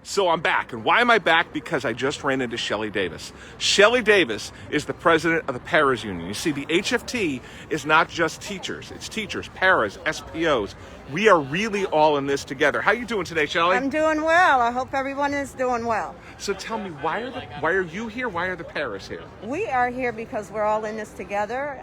So I'm back. And why am I back? Because I just ran into Shellye Davis. Shellye Davis is the president of the Paraeducators Union. You see, the HFT is not just teachers. It's teachers, paras, SPOs. We are really all in this together. How you doing today, Shellye? I'm doing well. I hope everyone is doing well. So tell me, why are you here? Why are the paras here? We are here because we're all in this together.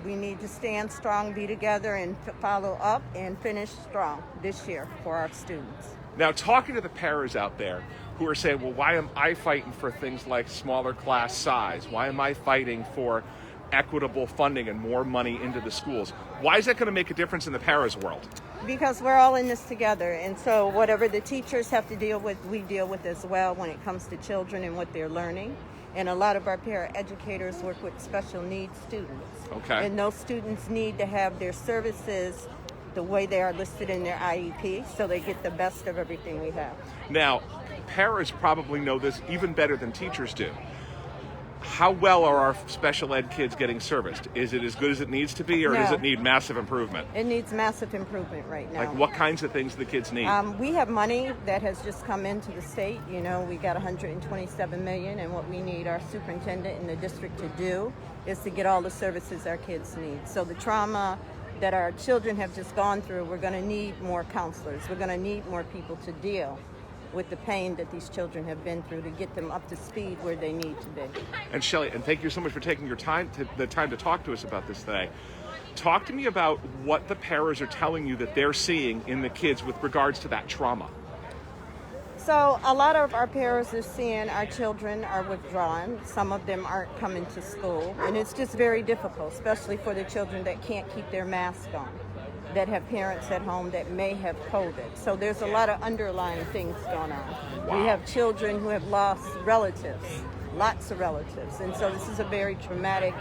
We need to stand strong, be together, and follow up and finish strong this year for our students. Now, talking to the paras out there who are saying, well, why am I fighting for things like smaller class size? Why am I fighting for equitable funding and more money into the schools? Why is that going to make a difference in the paras world? Because we're all in this together, and so whatever the teachers have to deal with, we deal with as well when it comes to children and what they're learning. And a lot of our paraeducators work with special needs students. Okay. And those students need to have their services the way they are listed in their IEP, so they get the best of everything we have. Now, paras probably know this even better than teachers do. How well are our special ed kids getting serviced? Is it as good as it needs to be, or does it need massive improvement? It needs massive improvement right now. Like what kinds of things do the kids need? We have money that has just come into the state. You know, we got $127 million, and what we need our superintendent and the district to do is to get all the services our kids need. So the trauma that our children have just gone through, we're going to need more counselors. We're going to need more people to deal with the pain that these children have been through to get them up to speed where they need to be. And Shellye, and thank you so much for taking your time to talk to us about this today. Talk to me about what the paras are telling you that they're seeing in the kids with regards to that trauma. So a lot of our parents are seeing our children are withdrawn. Some of them aren't coming to school. And it's just very difficult, especially for the children that can't keep their mask on, that have parents at home that may have COVID. So there's a lot of underlying things going on. Wow. We have children who have lost relatives, lots of relatives. And so this is a very traumatic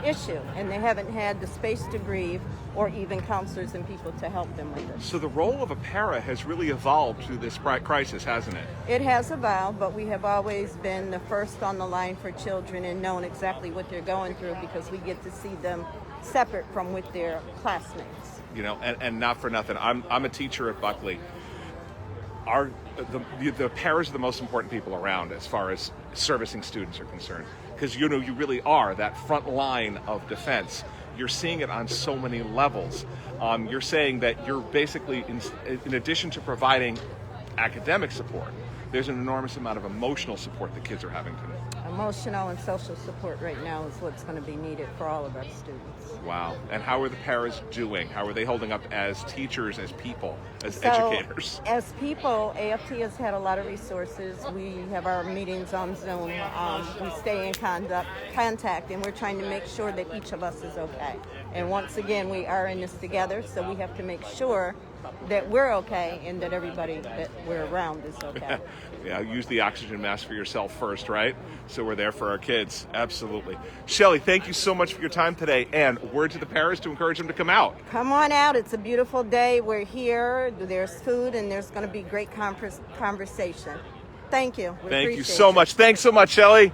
issue. And they haven't had the space to grieve or even counselors and people to help them with it. So the role of a para has really evolved through this crisis, hasn't it? It has evolved, but we have always been the first on the line for children and known exactly what they're going through because we get to see them separate from with their classmates. You know, and not for nothing, I'm a teacher at Buckley. The paras are the most important people around as far as servicing students are concerned, because you really are that front line of defense. You're seeing it on so many levels. You're saying that you're basically, in addition to providing academic support, there's an enormous amount of emotional support the kids are having today. Emotional and social support right now is what's going to be needed for all of our students. Wow. And how are the paras doing? How are they holding up as teachers, as people, as educators? As people, AFT has had a lot of resources. We have our meetings on Zoom. We stay in contact, and we're trying to make sure that each of us is okay. And once again, we are in this together, so we have to make sure that we're okay and that everybody that we're around is okay. Yeah, use the oxygen mask for yourself first, right? So we're there for our kids. Absolutely. Shellye, thank you so much for your time today, and word to the paras to encourage them to come out. Come on out. It's a beautiful day. We're here. There's food, and there's going to be great conversation. Thank you. Thank you so much. Thanks so much, Shellye.